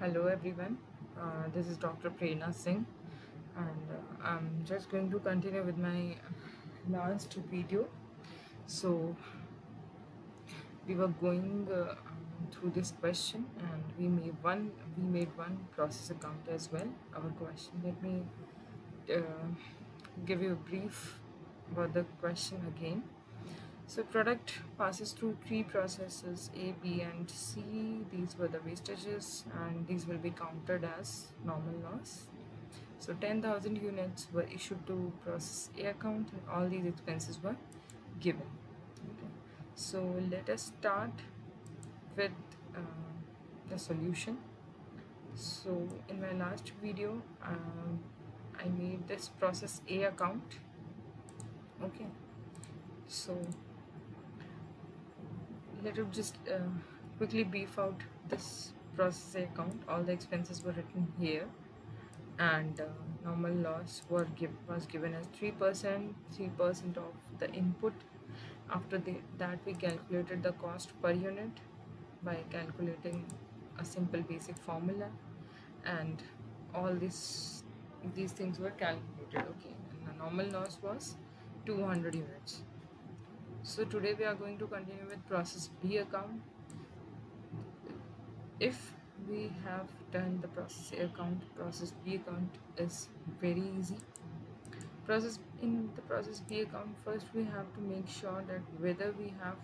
Hello everyone, this is Dr. Prerna Singh, and I'm just going to continue with my last video. So we were going through this question, and we made one process account as well. Our question. Let me uh, give you a brief about the question again. So product passes through three processes A, B, and C. These were the wastages, and these will be counted as normal loss. So 10,000 units were issued to process A account, and all these expenses were given. Okay. So let us start with the solution. So in my last video, I made this process A account. Okay. So let us just quickly beef out this process A account. All the expenses were written here, and normal loss was given as 3% of the input. After that we calculated the cost per unit by calculating a simple basic formula, and all these things were calculated. Okay, and the normal loss was 200 units. So today we are going to continue with process B account. If we have done the process A account, process B account is very easy. In the process B account, first we have to make sure that whether we have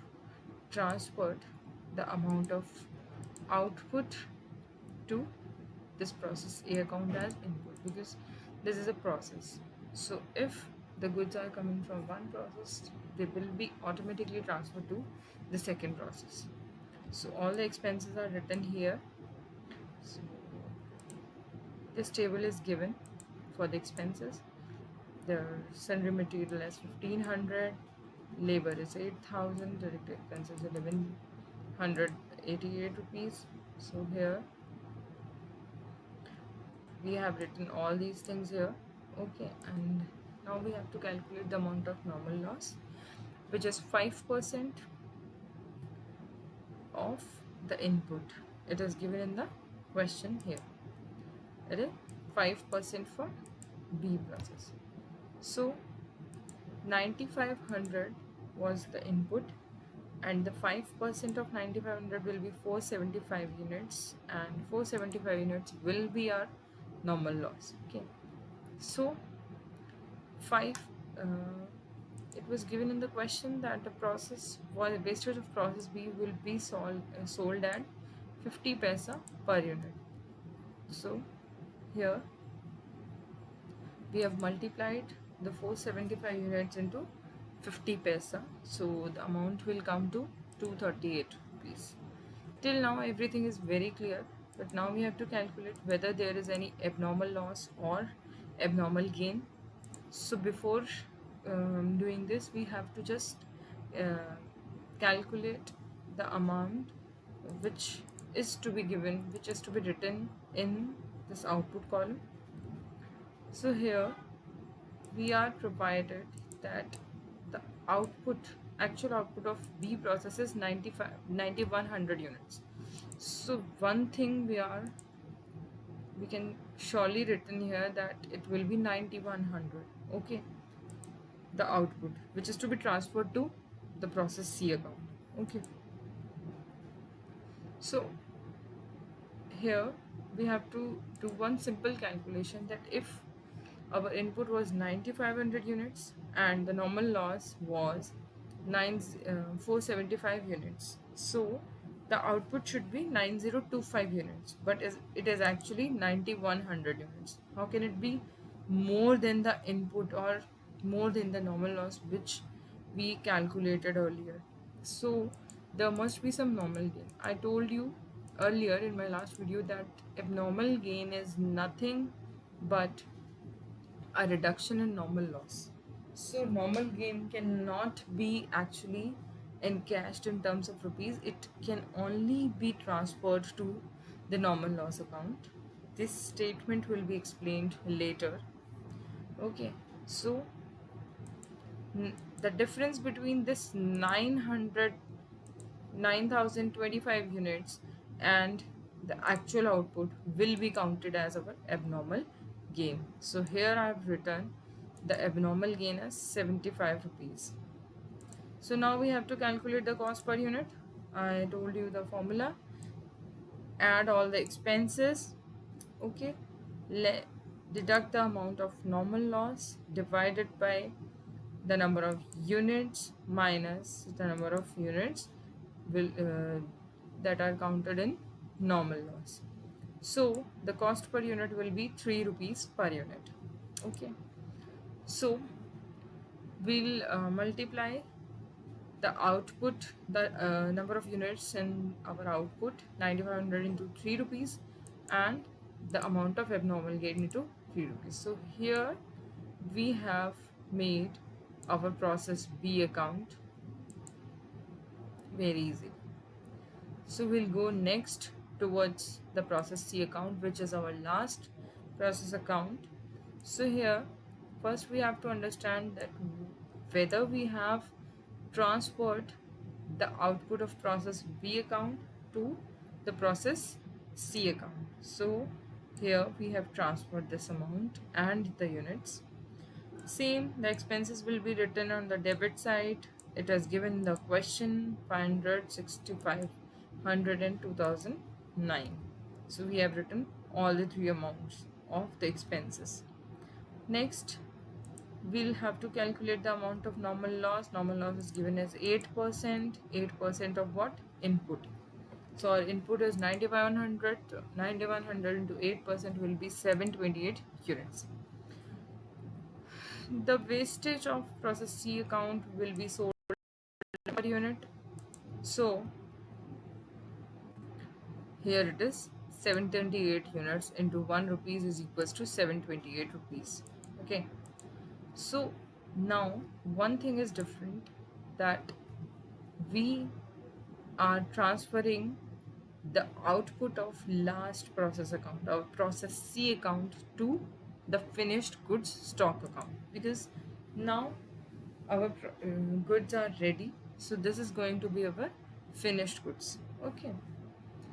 transferred the amount of output to this process A account as input, because this is a process. So if the goods are coming from one process, they will be automatically transferred to the second process. So all the expenses are written here. So this table is given for the expenses. The sundry material is 1500, labor is 8000, direct expenses 1188 rupees. So here we have written all these things here. Okay, and now we have to calculate the amount of normal loss, which is 5% of the input. It is given in the question here. It is 5% for B process. So 9500 was the input, and the 5% of 9500 will be 475 units, and 475 units will be our normal loss. Okay, so 5 it was given in the question that the wastage of process B will be sold at 50 paisa per unit. So here we have multiplied the 475 units into 50 paisa, so the amount will come to 238 rupees. Till now everything is very clear, but now we have to calculate whether there is any abnormal loss or abnormal gain. So before doing this, we have to just uh, calculate the amount which is to be given, which is to be written in this output column. So here we are provided that the actual output of B process is 9100 units. So one thing we can surely written here that it will be 9100. Okay, the output which is to be transferred to the process C account. Okay, so here we have to do one simple calculation, that if our input was 9500 units and the normal loss was 475 units, so the output should be 9025 units, but it is actually 9100 units. How can it be more than the input or more than the normal loss which we calculated earlier? So there must be some normal gain. I told you earlier in my last video that abnormal gain is nothing but a reduction in normal loss. So normal gain cannot be actually encashed in terms of rupees. It can only be transferred to the normal loss account. This statement will be explained later. Okay, so the difference between this 9,025 units and the actual output will be counted as our abnormal gain. So here I have written the abnormal gain as 75 rupees. So now we have to calculate the cost per unit. I told you the formula. Add all the expenses. Okay. Deduct the amount of normal loss divided by the number of units minus the number of units will that are counted in normal loss. So the cost per unit will be 3 rupees per unit. Okay. So we'll multiply the output, the number of units in our output, 9500 into 3 rupees, and the amount of abnormal gain into 3 rupees. So here we have made our process B account very easy. So we'll go next towards the process C account, which is our last process account. So here first we have to understand that whether we have transferred the output of process B account to the process C account. So here we have transferred this amount and the units. Same, the expenses will be written on the debit side. It has given the question 500, 65, 100 and 2009. So we have written all the three amounts of the expenses. Next, we'll have to calculate the amount of normal loss. Normal loss is given as 8%. 8% of what? Input. So our input is 9100. 9100 into 8% will be 728 units. The wastage of process C account will be sold per unit. So here it is 728 units into 1 rupees is equals to 728 rupees. Okay. So now one thing is different, that we are transferring the output of last process account, our process C account, to the finished goods stock account, because now our goods are ready. So this is going to be our finished goods. Okay.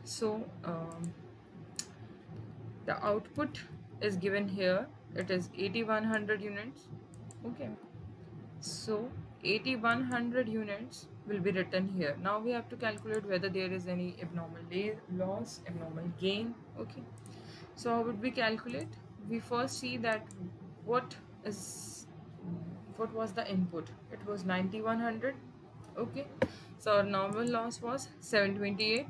So the output is given here. It is 8100 units. Okay. So 8100 units will be written here. Now we have to calculate whether there is any abnormal loss, abnormal gain. Okay. So how would we calculate? We first see that what was the input. It was 9100. Okay. So our normal loss was 728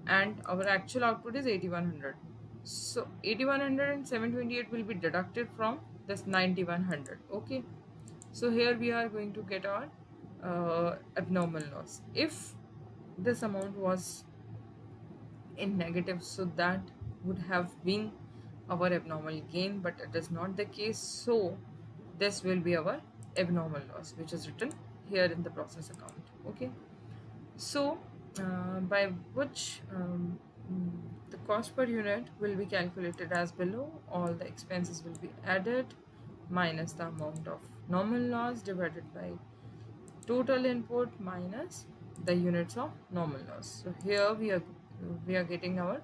and our actual output is 8100. So 8100 and 728 will be deducted from this 9100. Okay. So here we are going to get our abnormal loss. If this amount was in negative, so that would have been our abnormal gain, but it is not the case. So this will be our abnormal loss, which is written here in the process account. Okay. So by which the cost per unit will be calculated as below. All the expenses will be added minus the amount of normal loss divided by total input minus the units of normal loss. So here we are getting our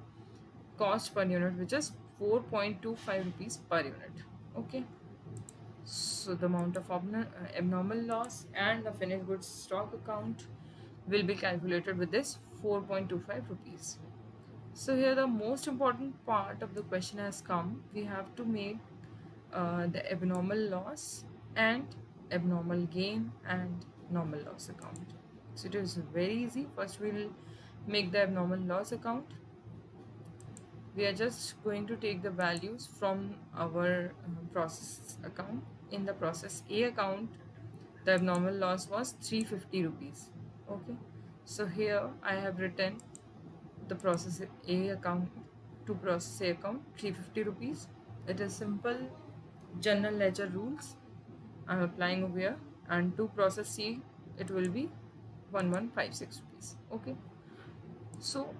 cost per unit, which is 4.25 rupees per unit. Okay. So the amount of abnormal loss and the finished goods stock account will be calculated with this 4.25 rupees. So here the most important part of the question has come. We have to make the abnormal loss and abnormal gain and normal loss account. So it is very easy. First we will make the abnormal loss account. We are just going to take the values from our process account. In the process A account, the abnormal loss was 350 rupees. Okay. So here I have written the process A account to process A account 350 rupees. It is simple general ledger rules I'm applying over here, and to process C it will be 1156 rupees. Okay. So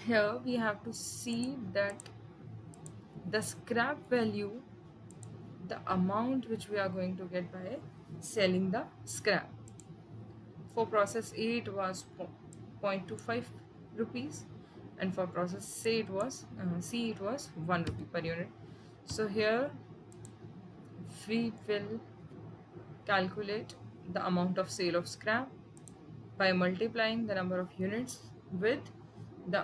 here we have to see that the scrap value, the amount which we are going to get by selling the scrap. For process A it was 0.25 rupees, and for process C it was 1 rupee per unit. So here we will calculate the amount of sale of scrap by multiplying the number of units with the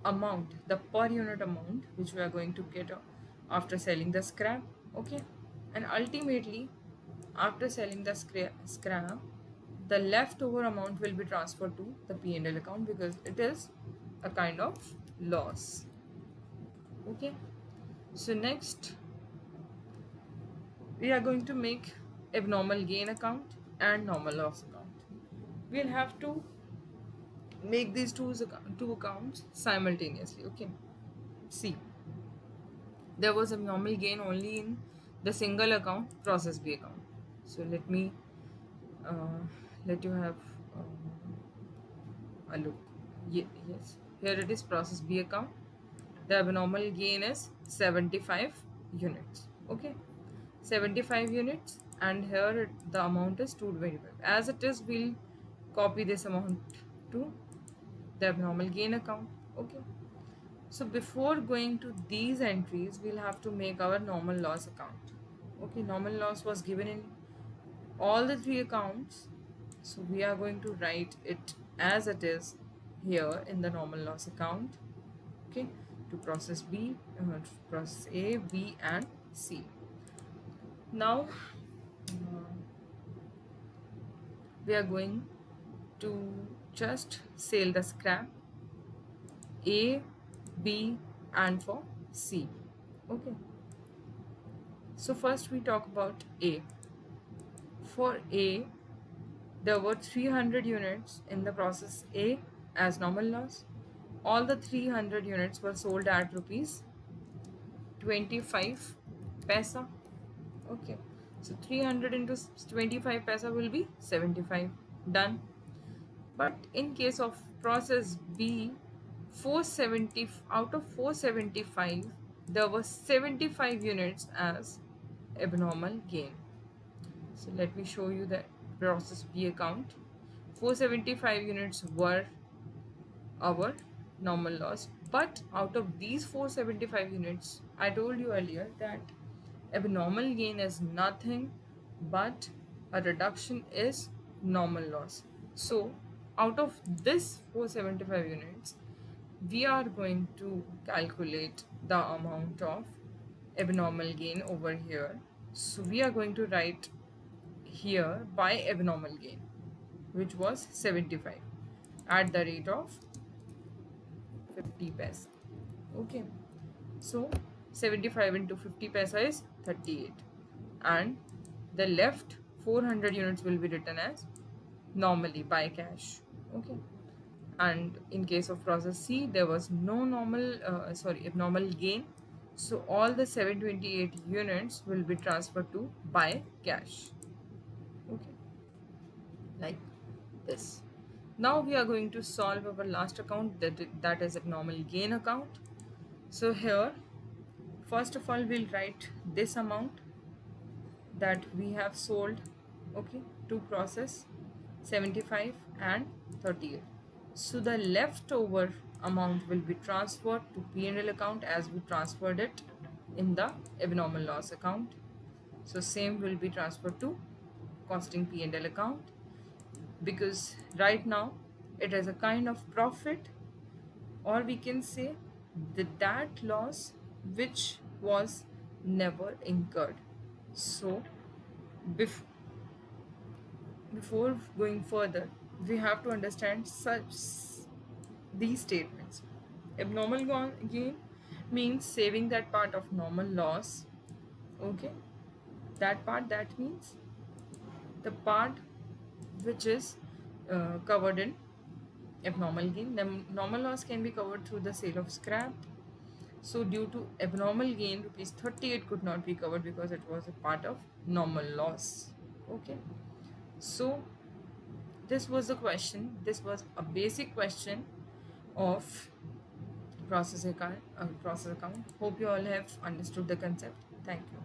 amount, the per unit amount which we are going to get after selling the scrap. Okay, and ultimately after selling the scrap, the leftover amount will be transferred to the P&L account because it is a kind of loss. Okay, so next we are going to make abnormal gain account and normal loss account. We'll have to make these two accounts simultaneously. Okay, see, there was abnormal gain only in the single account, process B account. So let me uh, let you have a look. Yes, here it is, process B account. The abnormal gain is 75 units. Okay, 75 units, and here the amount is 225. As it is, we'll copy this amount to the abnormal gain account. Okay, so before going to these entries, we'll have to make our normal loss account. Okay, normal loss was given in all the three accounts, so we are going to write it as it is here in the normal loss account. Okay, to process B, process A, B, and C. Now we are going to just sell the scrap A, B, and for C. Okay, so first we talk about A. For A, there were 300 units in the process A as normal loss. All the 300 units were sold at rupees 25 paisa. Okay, so 300 into 25 paisa will be 75. Done. But in case of process B, 470 out of 475, there were 75 units as abnormal gain. So let me show you the process B account. 475 units were our normal loss, but out of these 475 units, I told you earlier that abnormal gain is nothing but a reduction is normal loss. So out of this 475 units, we are going to calculate the amount of abnormal gain over here. So we are going to write here by abnormal gain, which was 75 at the rate of 50 paisa. Okay, so 75 into 50 paisa is 38, and the left 400 units will be written as normally by cash. Okay, and in case of process C, there was no abnormal gain, so all the 728 units will be transferred to by cash. Okay, like this. Now we are going to solve our last account, that is abnormal gain account. So here, first of all, we'll write this amount that we have sold, okay, to process 75 and 38. So the leftover amount will be transferred to P&L account as we transferred it in the abnormal loss account. So same will be transferred to costing P&L account, because right now it is a kind of profit, or we can say that loss which was never incurred. So before going further, we have to understand these statements. Abnormal gain means saving that part of normal loss. Okay, that means the part which is covered in abnormal gain. Normal loss can be covered through the sale of scrap. So due to abnormal gain, rupees 38 could not be covered because it was a part of normal loss. Okay, so this was the question. This was a basic question of process account. Hope you all have understood the concept. Thank you.